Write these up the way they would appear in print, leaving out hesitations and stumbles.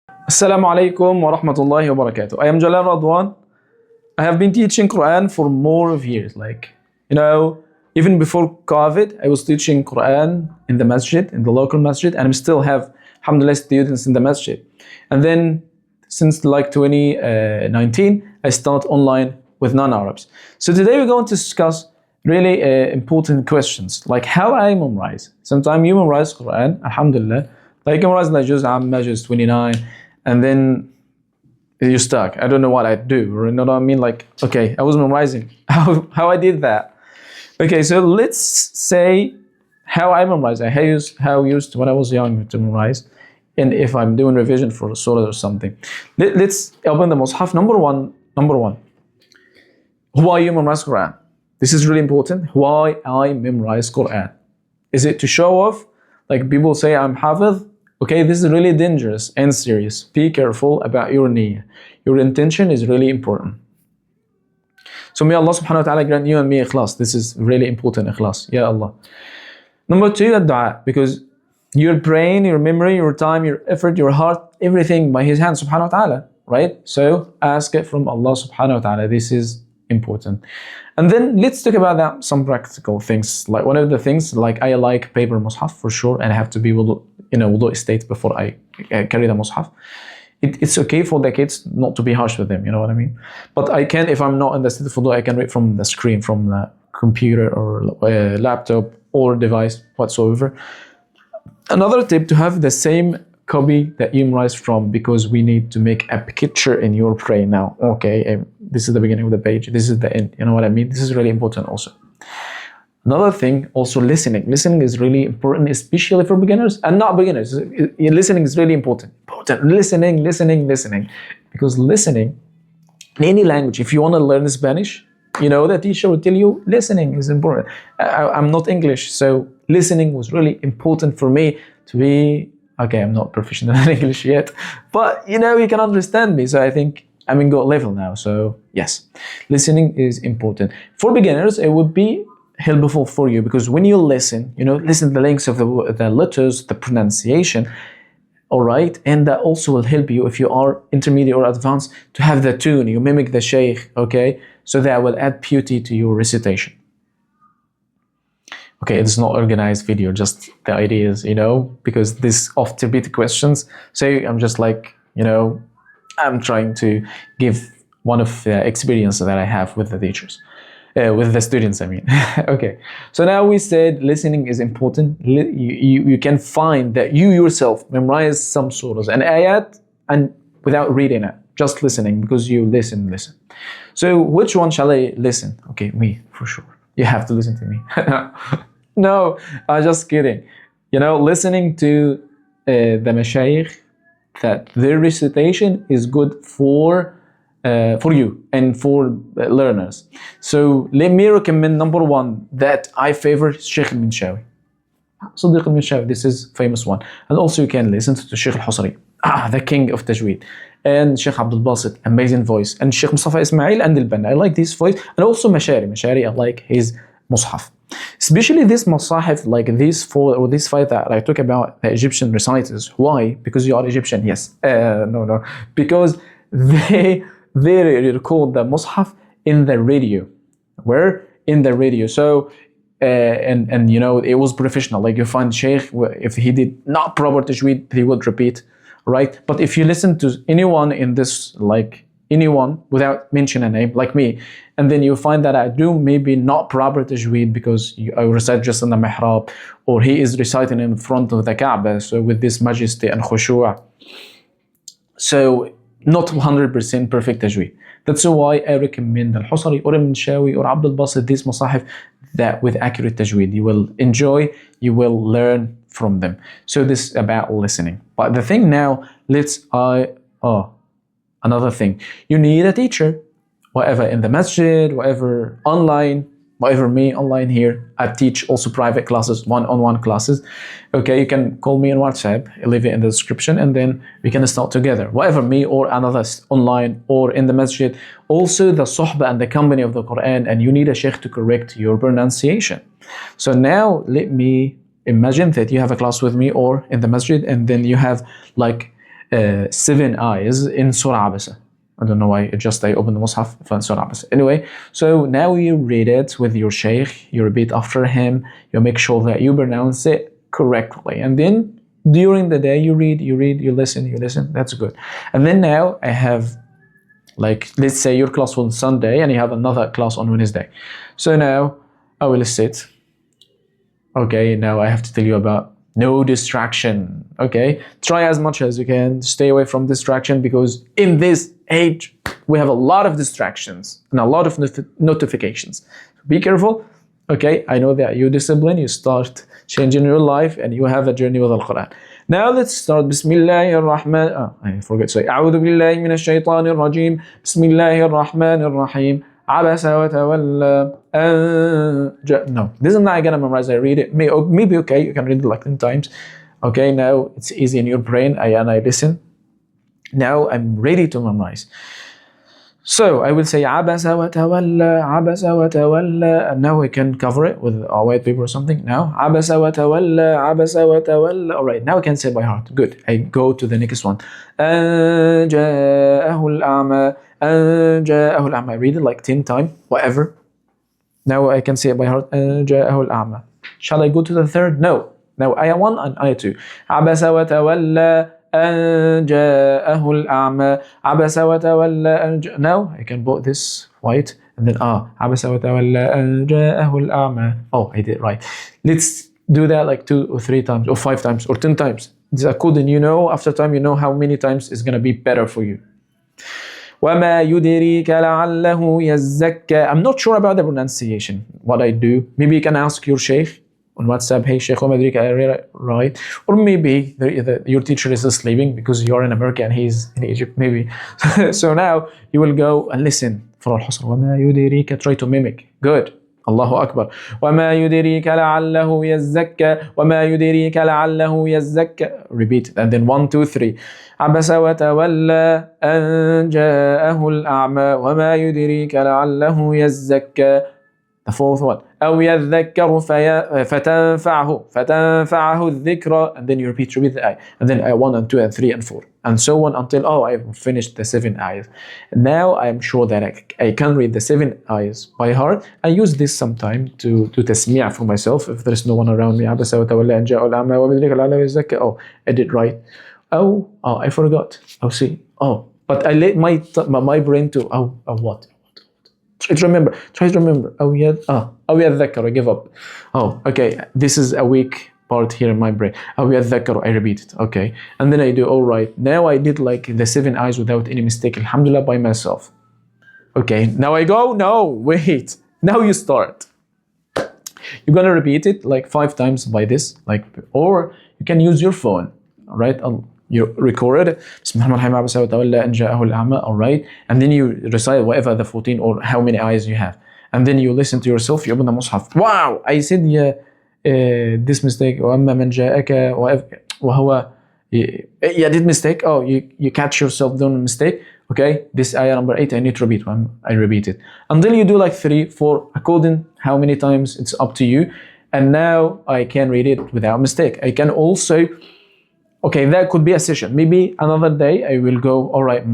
Assalamu alaikum wa rahmatullahi wa barakatuh. I am Jalal Radwan. I have been teaching Quran for more of years. Even before COVID, I was teaching Quran in the masjid, in the local masjid, and I still have, alhamdulillah, students in the masjid. And then since 2019, I start online with non-Arabs. So today we're going to discuss really important questions, like how I memorize. Sometimes you memorize Quran, alhamdulillah, like you memorize like Juz Amma, Juz 29, and then you're stuck. I don't know what I do. You know what I mean? Like, okay, I was memorizing. How I did that? Okay, so let's say how I memorize. How I used when I was young to memorize, and if I'm doing revision for a surah or something. Let's open the Mus'haf. Number one. Why you memorize Quran? This is really important. Why I memorize Quran? Is it to show off? Like people say I'm Hafidh. Okay, this is really dangerous and serious. Be careful about your niyyah. Your intention is really important. So may Allah subhanahu wa ta'ala grant you and me ikhlas. This is really important, ikhlas. Ya Allah. Number two, dua. Because your brain, your memory, your time, your effort, your heart, everything by His hand subhanahu wa ta'ala. Right? So ask it from Allah subhanahu wa ta'ala. This is important. And then let's talk about that, some practical things. Like one of the things, like I like paper mushaf for sure, and I have to be wudu state before I carry the mushaf. It's okay for the kids not to be harsh with them, you know what I mean? But I can, if I'm not in the state of wudu, I can read from the screen, from the computer or laptop or device whatsoever. Another tip, to have the same copy that you memorize from, because we need to make a picture in your brain now. Okay, this is the beginning of the page, this is the end, you know what I mean? This is really important also. Another thing, also listening. Listening is really important, especially for beginners and not beginners. Listening is really important. Listening. Because listening, in any language, if you want to learn Spanish, the teacher will tell you listening is important. I'm not English, so listening was really important for me to be. Okay, I'm not professional in English yet, but you can understand me. So I think I'm in good level now. So yes, listening is important. For beginners, it would be helpful for you, because when you listen, listen to the lengths of the letters, the pronunciation, all right? And that also will help you if you are intermediate or advanced to have the tune, you mimic the shaykh, okay? So that will add beauty to your recitation. Okay, it's not organized video, just the ideas, because this off-topic questions. So I'm just I'm trying to give one of the experiences that I have with the teachers, with the students, I mean. Okay, so now we said listening is important. You can find that you yourself memorize some surahs and ayat and without reading it, just listening, because you listen. So which one shall I listen? Okay, me, for sure. You have to listen to me. No, I'm just kidding. Listening to the mashayikh, that their recitation is good for you and for learners. So let me recommend number one that I favor Sheikh al-Minshawi. Sadiq al-Minshawi, this is famous one. And also you can listen to Sheikh al-Husari, the king of Tajweed. And Sheikh Abdul Basit, amazing voice. And Sheikh Mustafa Ismail and al-Banna, I like this voice. And also Mashari, I like his mushaf. Especially this masahif, like these four or these five that I talk about, the Egyptian reciters. Why? Because you are Egyptian, yes. No. Because they record the mushaf in the radio. Where? In the radio. So, and it was professional. Like you find Sheikh, if he did not proper tajweed, he would repeat, right? But if you listen to anyone in this, anyone without mentioning a name, like me, and then you find that I do maybe not proper tajweed because I recite just in the mihrab, or he is reciting in front of the Kaaba, so with this majesty and khushu'. So not 100% perfect tajweed. That's why I recommend al-Husari or al-Minshawi or Abdul Basit, these masahif that with accurate tajweed. You will enjoy, you will learn from them. So this is about listening. But the thing now, another thing, you need a teacher, whatever in the masjid, whatever online, whatever me online here. I teach also private classes, one-on-one classes. Okay, you can call me on WhatsApp, I'll leave it in the description, and then we can start together. Whatever me or another online or in the masjid. Also the sohbah and the company of the Quran, and you need a sheikh to correct your pronunciation. So now let me imagine that you have a class with me or in the masjid, and then you have 7 ayahs in Surah Abasa. I don't know why, I opened the Mus'haf for Surah Abasa. Anyway, so now you read it with your Shaykh, you repeat after him, you make sure that you pronounce it correctly. And then during the day you read, you listen, that's good. And then now I have, like, let's say your class on Sunday and you have another class on Wednesday. So now I will sit. Okay, now I have to tell you about no distraction. Okay, try as much as you can to stay away from distraction, because in this age we have a lot of distractions and a lot of notifications. Be careful. Okay, I know that you discipline, you start changing your life and you have a journey with Al-Quran. Now let's start. Bismillahir Rahman. I forget. Sorry. A'udhu billahi minash shaitanir rajim. Bismillahir Rahmanir Rahim. Abasa wa tawalla. No, this is not gonna memorize. I read it. Maybe okay, you can read it like 10 times. Okay, now it's easy in your brain. I listen. Now I'm ready to memorize. So I will say Abasa wa tawalla, Abasa wa tawalla, and now we can cover it with a white paper or something. Now Abasa wa tawalla, Abasa wa tawalla. All right, now I can say it by heart. Good. I go to the next one. جاءه الأعمى, جاءه الأعمى. I read it like 10 times, whatever. Now I can say it by heart. جاءه الأعمى. Shall I go to the third? No. Now ayah 1 and ayah 2. عبس وتولى أن جاءه الأعمى. عبس وتولى. Now I can put this white and then عبس وتولى أن جاءه الأعمى. Oh, I did right. Let's do that like 2 or 3 times or 5 times or 10 times. This is a code, and you know after time you know how many times it's gonna be better for you. وما يدريك لعله يزكى. I'm not sure about the pronunciation. What I do, maybe you can ask your Shaykh on WhatsApp, hey Shaykh, وما يدريك, I read it right. Or maybe your teacher is sleeping because you're in America and he's in Egypt, maybe. So now you will go and listen for Al-Hasr. وما يدريك, try to mimic. Good. Allahu Akbar. وما يدريك لعله يزكى. وما يدريك لعله يزكى. Repeat it. And then 1, 2, 3. عبس وتولى أن جاءه الأعمى. وما يدريك لعله يزكى. The fourth one. أو يذكر فتنفعه الذكرى. And then you repeat the ayah. And then ayah 1 and 2 and 3 and 4. And so on until, I've finished the 7 ayahs. Now I'm sure that I can read the 7 ayahs by heart. I use this sometime to tasmi' for myself if there is no one around me. عبس وتولى أن جاءه الأعمى وما يدريك لعله يزكى. I did right. I forgot. See. But I let my brain to, what? Try to remember. أو يذكر. I give up. Okay. This is a weak part here in my brain. أو يذكر. I repeat it. Okay. And then I do all right. Now I did like the 7 ayahs without any mistake. Alhamdulillah, by myself. Okay. Now I go. No, wait. Now you start. You're gonna repeat it like 5 times by this, or you can use your phone. All right. You record it. All right, and then you recite whatever the 14 or how many ayahs you have, and then you listen to yourself. You open the Mus'haf. Wow, I said this mistake. I did mistake. You catch yourself doing a mistake. Okay, this ayah number 8 I need to repeat. I repeat it until you do like 3, 4, according how many times it's up to you. And now I can read it without mistake. I can also. Okay, that could be a session. Maybe another day I will go, all right,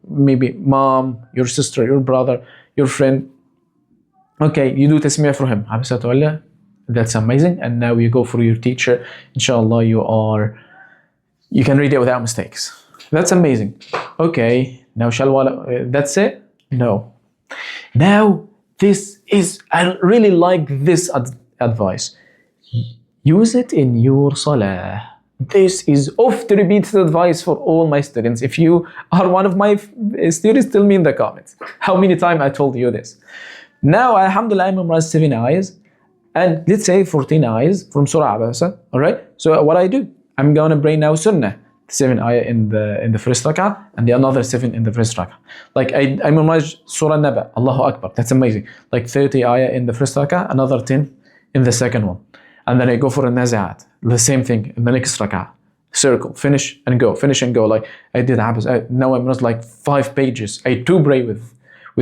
maybe mom, your sister, your brother, your friend. Okay, you do tasmiyah for him. That's amazing. And now you go for your teacher. Inshallah, you can read it without mistakes. That's amazing. Okay, now that's it? No. Now, I really like this advice. Use it in your salah. This is oft-repeated advice for all my students. If you are one of my students, tell me in the comments how many times I told you this. Now, alhamdulillah, I memorized 7 ayahs, and let's say 14 ayahs from Surah Abasa. All right. So what I do, I'm gonna bring now Sunnah, 7 ayah in the first rak'ah, and the another 7 in the first rak'ah. Like I memorized Surah Naba. Allahu Akbar. That's amazing. Like 30 ayah in the first rak'ah, another 10 in the second one. And then I go for a nazi'at, the same thing in the next rak'ah. Circle, finish and go, finish and go. Like I did Abas. Now I'm not like 5 pages. I do pray with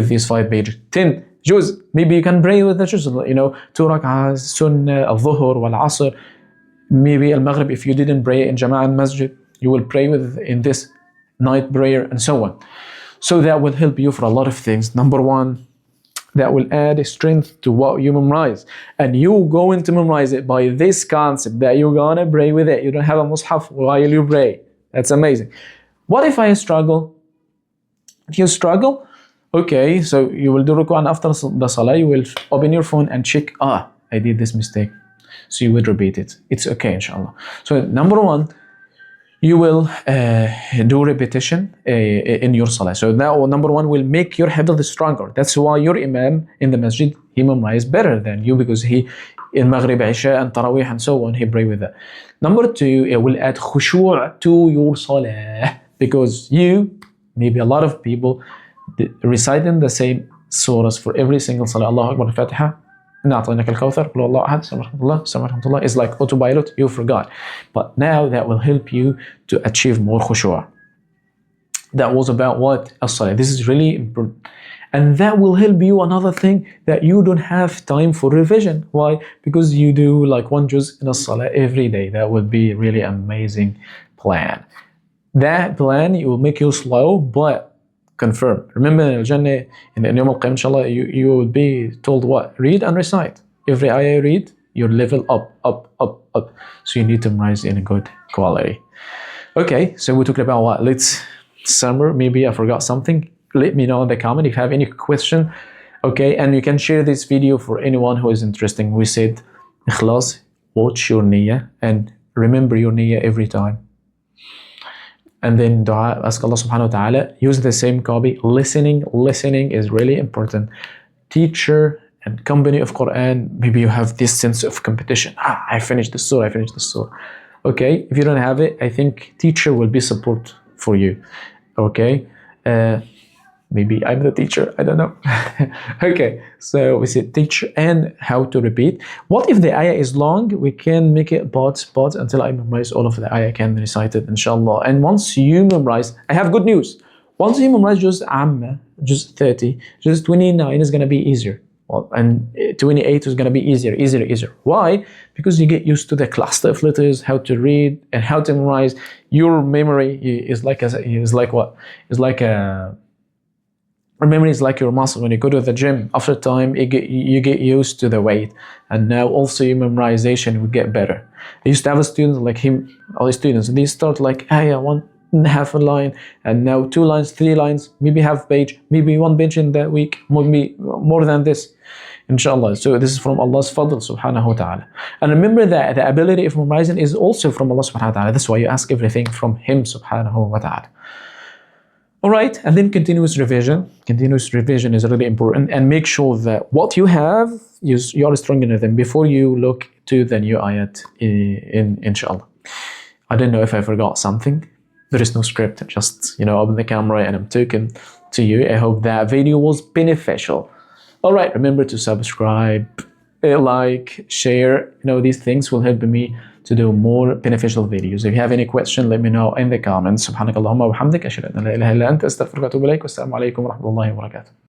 these 5 pages. 10 juz. Maybe you can pray with the juz. 2 rak'ahs, sunnah, al-dhuhr, wal-asr. Maybe al-maghrib, if you didn't pray in jama'ah and masjid, you will pray in this night prayer, and so on. So that will help you for a lot of things. Number one, that will add strength to what you memorize. And you're going to memorize it by this concept that you're gonna pray with it. You don't have a mushaf while you pray. That's amazing. What if I struggle? If you struggle, okay, so you will do ruku, and after the salah, you will open your phone and check, I did this mistake. So you will repeat it. It's okay, inshallah. So number one, you will do repetition in your salah. So now number one will make your hifz stronger. That's why your imam in the masjid, he memorized better than you, because he in Maghrib, Isha and Tarawih and so on, he pray with that. Number two, it will add khushu' to your salah, because you, maybe a lot of people, reciting the same surahs for every single salah. Allahu Akbar, Fatiha, أعطيناك الكوثر, قل الله أحد, السلام ورحمة الله, is like autopilot, you forgot. But now that will help you to achieve more khushu'. That was about what? As-salah. This is really important. And that will help you, another thing, that you don't have time for revision. Why? Because you do like one juz in a salah every day. That would be really amazing plan. That plan, it will make you slow, but confirm. Remember in Al-Jannah, in the Yawm al-Qiyamah, inshallah, you will be told what? Read and recite. Every ayah you read, your level up. So you need to memorize in a good quality. Okay, so we talked about what? Let's summarize. Maybe I forgot something. Let me know in the comment if you have any question. Okay, and you can share this video for anyone who is interested. We said, ikhlas, watch your niyyah and remember your niyyah every time. And then dua, ask Allah subhanahu wa ta'ala, use the same copy. Listening is really important. Teacher and company of Qur'an, maybe you have this sense of competition. I finished the surah. Okay, if you don't have it, I think teacher will be support for you. Okay, maybe I'm the teacher, I don't know. Okay, so we said teacher and how to repeat. What if the ayah is long? We can make it parts until I memorize all of the ayah, I can recite it, inshallah. And once you memorize, I have good news. Once you memorize Juz Amma, Juz 30, Juz 29 is going to be easier. Well, and 28 is going to be easier. Why? Because you get used to the cluster of letters, how to read and how to memorize. Your memory is like memory is like your muscle. When you go to the gym, after time you get used to the weight, and now also your memorization will get better. I used to have a student like him, all the students, they start like, hey, I want half a line, and now 2 lines, 3 lines, maybe half page, maybe 1 page in that week, maybe more than this, inshallah. So this is from Allah's fadl subhanahu wa ta'ala. And remember that the ability of memorizing is also from Allah subhanahu wa ta'ala. That's why you ask everything from Him subhanahu wa ta'ala. Alright, and then continuous revision. Continuous revision is really important, and make sure that what you have, you are strong enough than before you look to the new ayat in inshaAllah. I don't know if I forgot something. There is no script, just open the camera and I'm talking to you. I hope that video was beneficial. Alright, remember to subscribe, like, share. These things will help me to do more beneficial videos. If you have any question, let me know in the comments. Subhanakallahumma wa bihamdik, ashhadu an la ilaha illa anta, astaghfiruka wa atubu ilaik. Wassalamu alaikum wa rahmatullahi wa barakatuh.